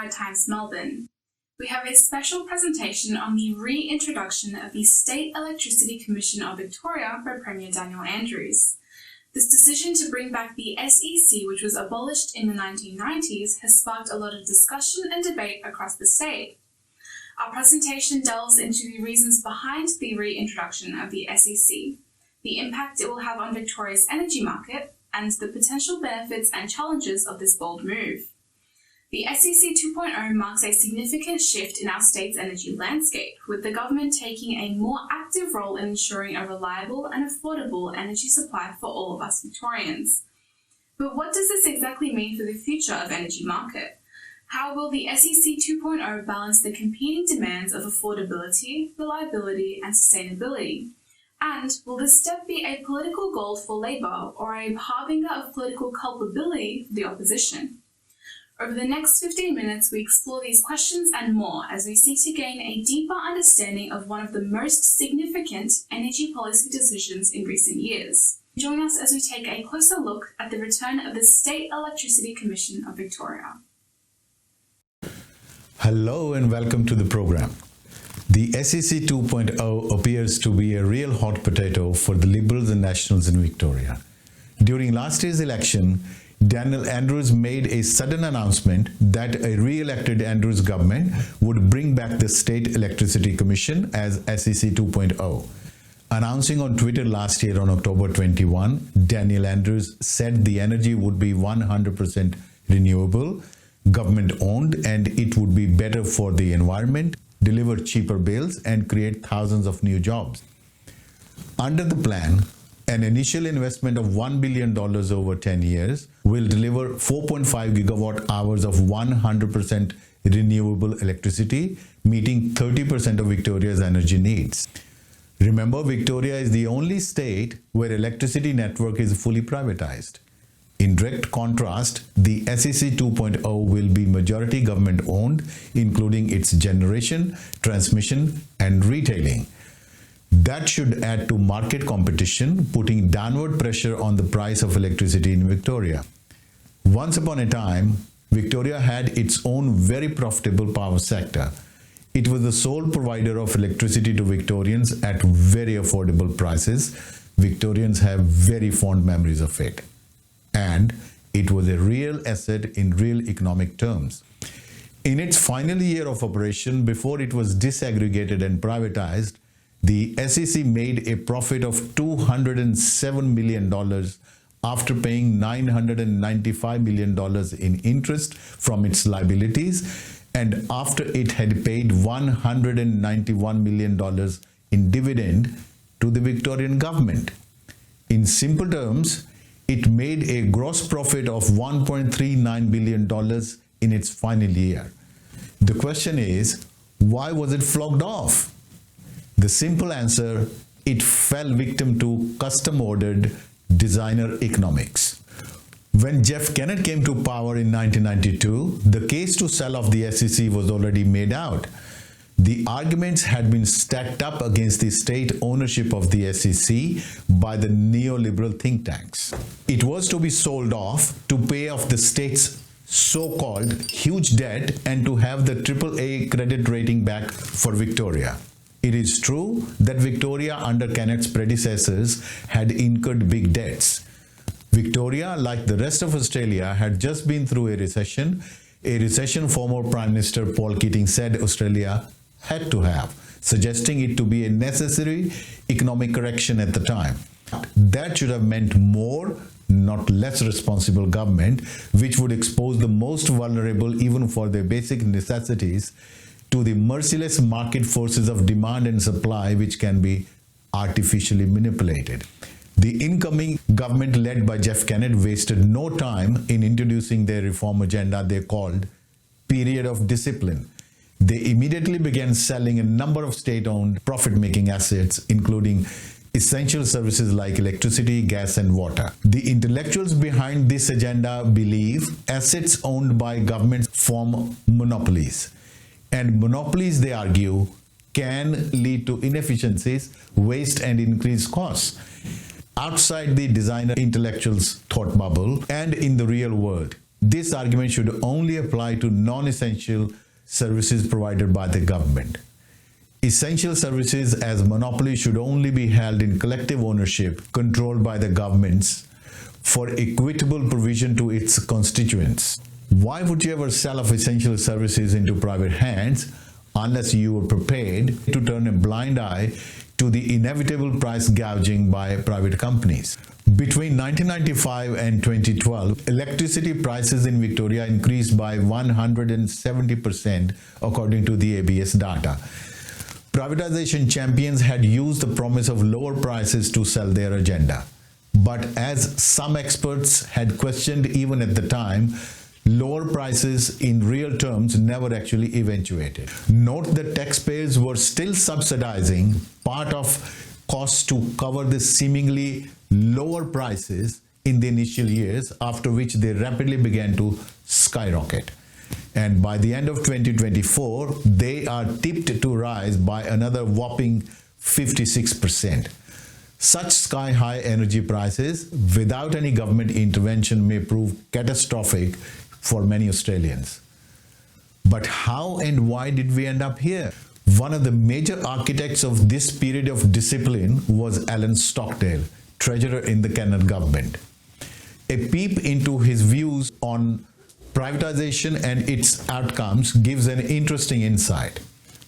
High Times Melbourne. We have a special presentation on the reintroduction of the State Electricity Commission of Victoria by Premier Daniel Andrews. This decision to bring back the SEC, which was abolished in the 1990s, has sparked a lot of discussion and debate across the state. Our presentation delves into the reasons behind the reintroduction of the SEC, the impact it will have on Victoria's energy market, and the potential benefits and challenges of this bold move. The SEC 2.0 marks a significant shift in our state's energy landscape, with the government taking a more active role in ensuring a reliable and affordable energy supply for all of us Victorians. But what does this exactly mean for the future of energy market? How will the SEC 2.0 balance the competing demands of affordability, reliability, and sustainability? And will this step be a political gold for Labor or a harbinger of political culpability for the opposition? Over the next 15 minutes, we explore these questions and more as we seek to gain a deeper understanding of one of the most significant energy policy decisions in recent years. Join us as we take a closer look at the return of the State Electricity Commission of Victoria. Hello and welcome to the program. The SEC 2.0 appears to be a real hot potato for the Liberals and Nationals in Victoria. During last year's election, Daniel Andrews made a sudden announcement that a re-elected Andrews government would bring back the State Electricity Commission as SEC 2.0. Announcing on Twitter last year on October 21, Daniel Andrews said the energy would be 100% renewable, government-owned, and it would be better for the environment, deliver cheaper bills, and create thousands of new jobs. Under the plan, an initial investment of $1 billion over 10 years will deliver 4.5 gigawatt hours of 100% renewable electricity, meeting 30% of Victoria's energy needs. Remember, Victoria is the only state where electricity network is fully privatized. In direct contrast, the SEC 2.0 will be majority government owned, including its generation, transmission, and retailing. That should add to market competition, putting downward pressure on the price of electricity in Victoria. Once upon a time, Victoria had its own very profitable power sector. It was the sole provider of electricity to Victorians at very affordable prices. Victorians have very fond memories of it. And it was a real asset in real economic terms. In its final year of operation, before it was disaggregated and privatized, the SEC made a profit of $207 million after paying $995 million in interest from its liabilities and after it had paid $191 million in dividend to the Victorian government. In simple terms, it made a gross profit of $1.39 billion in its final year. The question is, why was it flogged off? The simple answer, it fell victim to custom-ordered designer economics. When Jeff Kennett came to power in 1992, the case to sell off the SEC was already made out. The arguments had been stacked up against the state ownership of the SEC by the neoliberal think tanks. It was to be sold off to pay off the state's so-called huge debt and to have the AAA credit rating back for Victoria. It is true that Victoria under Kennett's predecessors had incurred big debts. Victoria, like the rest of Australia, had just been through a recession former Prime Minister Paul Keating said Australia had to have, suggesting it to be a necessary economic correction at the time. That should have meant more, not less responsible government, which would expose the most vulnerable, even for their basic necessities, to the merciless market forces of demand and supply, which can be artificially manipulated. The incoming government led by Jeff Kennett wasted no time in introducing their reform agenda they called Period of Discipline. They immediately began selling a number of state-owned profit-making assets, including essential services like electricity, gas, and water. The intellectuals behind this agenda believe assets owned by governments form monopolies. And monopolies, they argue, can lead to inefficiencies, waste, and increased costs. Outside the designer intellectuals' thought bubble and in the real world, this argument should only apply to non-essential services provided by the government. Essential services as monopoly should only be held in collective ownership controlled by the governments for equitable provision to its constituents. Why would you ever sell off essential services into private hands unless you were prepared to turn a blind eye to the inevitable price gouging by private companies? Between 1995 and 2012, electricity prices in Victoria increased by 170% according to the ABS data. Privatization champions had used the promise of lower prices to sell their agenda. But as some experts had questioned even at the time, lower prices in real terms never actually eventuated. Note that taxpayers were still subsidizing part of costs to cover the seemingly lower prices in the initial years, after which they rapidly began to skyrocket. And by the end of 2024, they are tipped to rise by another whopping 56%. Such sky-high energy prices without any government intervention may prove catastrophic for many Australians. But how and why did we end up here? One of the major architects of this period of discipline was Alan Stockdale, Treasurer in the Kennett government. A peep into his views on privatization and its outcomes gives an interesting insight.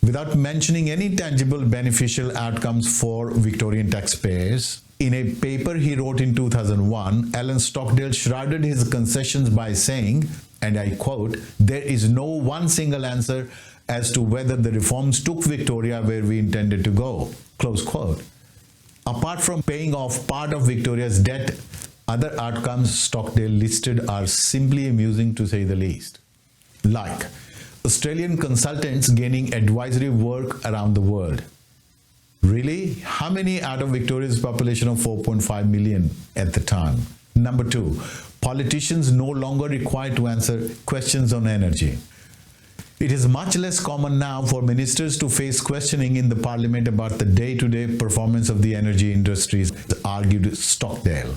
Without mentioning any tangible beneficial outcomes for Victorian taxpayers, in a paper he wrote in 2001, Alan Stockdale shrouded his concessions by saying, and I quote, "There is no one single answer as to whether the reforms took Victoria where we intended to go," close quote. Apart from paying off part of Victoria's debt, other outcomes Stockdale listed are simply amusing to say the least. Like Australian consultants gaining advisory work around the world. Really? How many out of Victoria's population of 4.5 million at the time? Number two, politicians no longer required to answer questions on energy. It is much less common now for ministers to face questioning in the parliament about the day-to-day performance of the energy industries, argued Stockdale.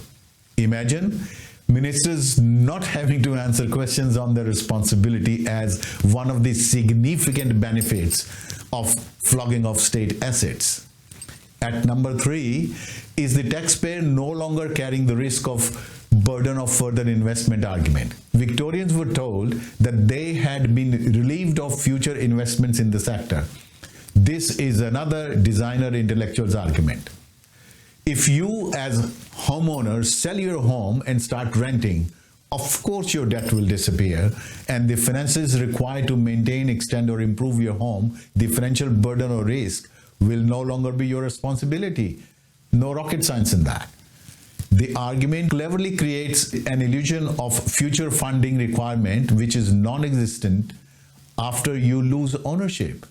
Imagine ministers not having to answer questions on their responsibility as one of the significant benefits of flogging of state assets. At number three is the taxpayer no longer carrying the risk of burden of further investment argument. Victorians were told that they had been relieved of future investments in the sector. This is another designer intellectual's argument. If you as homeowners sell your home and start renting, of course your debt will disappear and the finances required to maintain, extend or improve your home, the financial burden or risk will no longer be your responsibility. No rocket science in that. The argument cleverly creates an illusion of future funding requirement which is non-existent after you lose ownership.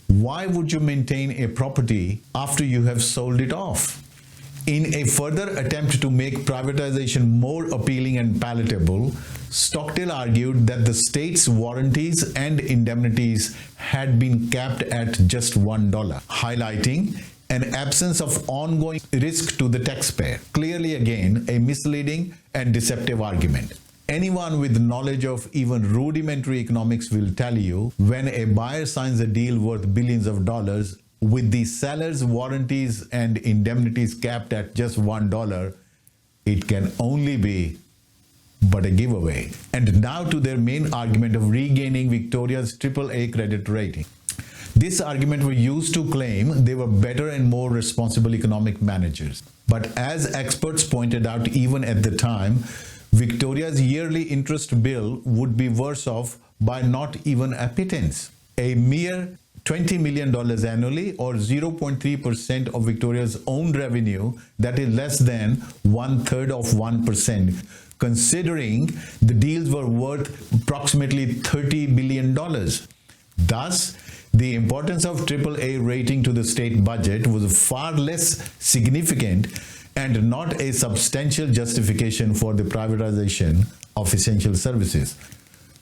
Why would you maintain a property after you have sold it off? In a further attempt to make privatization more appealing and palatable, Stockdale argued that the state's warranties and indemnities had been capped at just $1, highlighting an absence of ongoing risk to the taxpayer. Clearly, again, a misleading and deceptive argument. Anyone with knowledge of even rudimentary economics will tell you when a buyer signs a deal worth billions of dollars with the seller's warranties and indemnities capped at just $1, it can only be but a giveaway. And now to their main argument of regaining Victoria's AAA credit rating. This argument was used to claim they were better and more responsible economic managers. But as experts pointed out even at the time, Victoria's yearly interest bill would be worse off by not even a pittance. A mere $20 million annually, or 0.3% of Victoria's own revenue, that is less than 1/3 of 1%, considering the deals were worth approximately $30 billion. Thus, the importance of AAA rating to the state budget was far less significant and not a substantial justification for the privatization of essential services.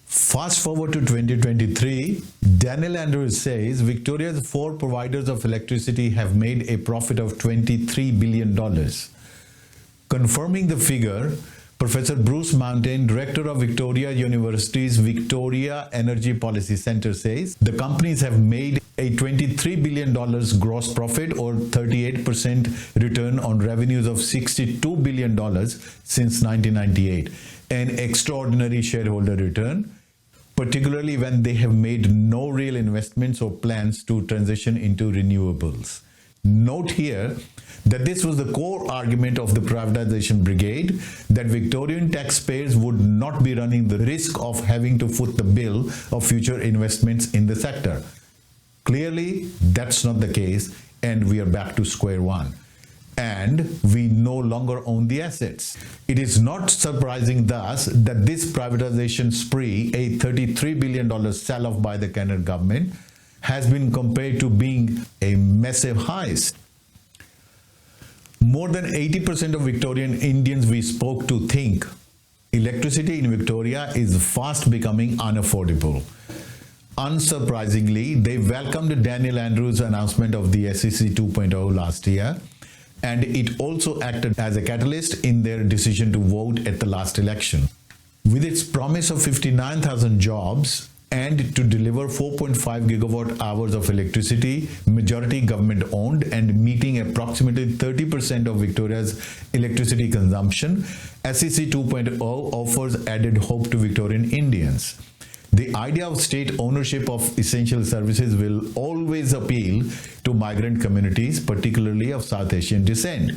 Fast forward to 2023, Daniel Andrews says Victoria's 4 providers of electricity have made a profit of $23 billion. Confirming the figure, Professor Bruce Mountain, director of Victoria University's Victoria Energy Policy Center, says the companies have made a $23 billion gross profit or 38% return on revenues of $62 billion since 1998, an extraordinary shareholder return, particularly when they have made no real investments or plans to transition into renewables. Note here that this was the core argument of the privatization brigade, that Victorian taxpayers would not be running the risk of having to foot the bill of future investments in the sector. Clearly, that's not the case, and we are back to square one. And we no longer own the assets. It is not surprising thus that this privatization spree, a $33 billion sell-off by the Kennett government, has been compared to being a massive heist. More than 80% of Victorian Indians we spoke to think electricity in Victoria is fast becoming unaffordable. Unsurprisingly, they welcomed Daniel Andrews' announcement of the SEC 2.0 last year, and it also acted as a catalyst in their decision to vote at the last election. With its promise of 59,000 jobs and to deliver 4.5 gigawatt hours of electricity, majority government owned, and meeting approximately 30% of Victoria's electricity consumption, SEC 2.0 offers added hope to Victorian Indians. The idea of state ownership of essential services will always appeal to migrant communities, particularly of South Asian descent.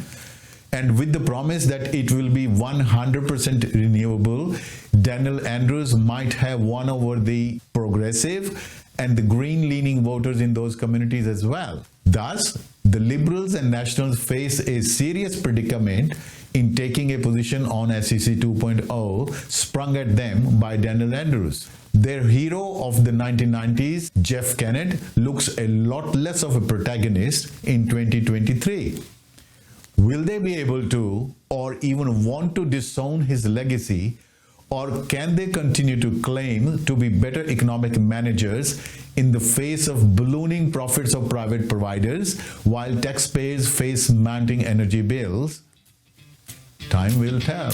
And with the promise that it will be 100% renewable, Daniel Andrews might have won over the progressive and the green-leaning voters in those communities as well. Thus, the Liberals and Nationals face a serious predicament in taking a position on SEC 2.0 sprung at them by Daniel Andrews. Their hero of the 1990s, Jeff Kennett, looks a lot less of a protagonist in 2023. Will they be able to, or even want to, disown his legacy, or can they continue to claim to be better economic managers in the face of ballooning profits of private providers while taxpayers face mounting energy bills? Time will tell.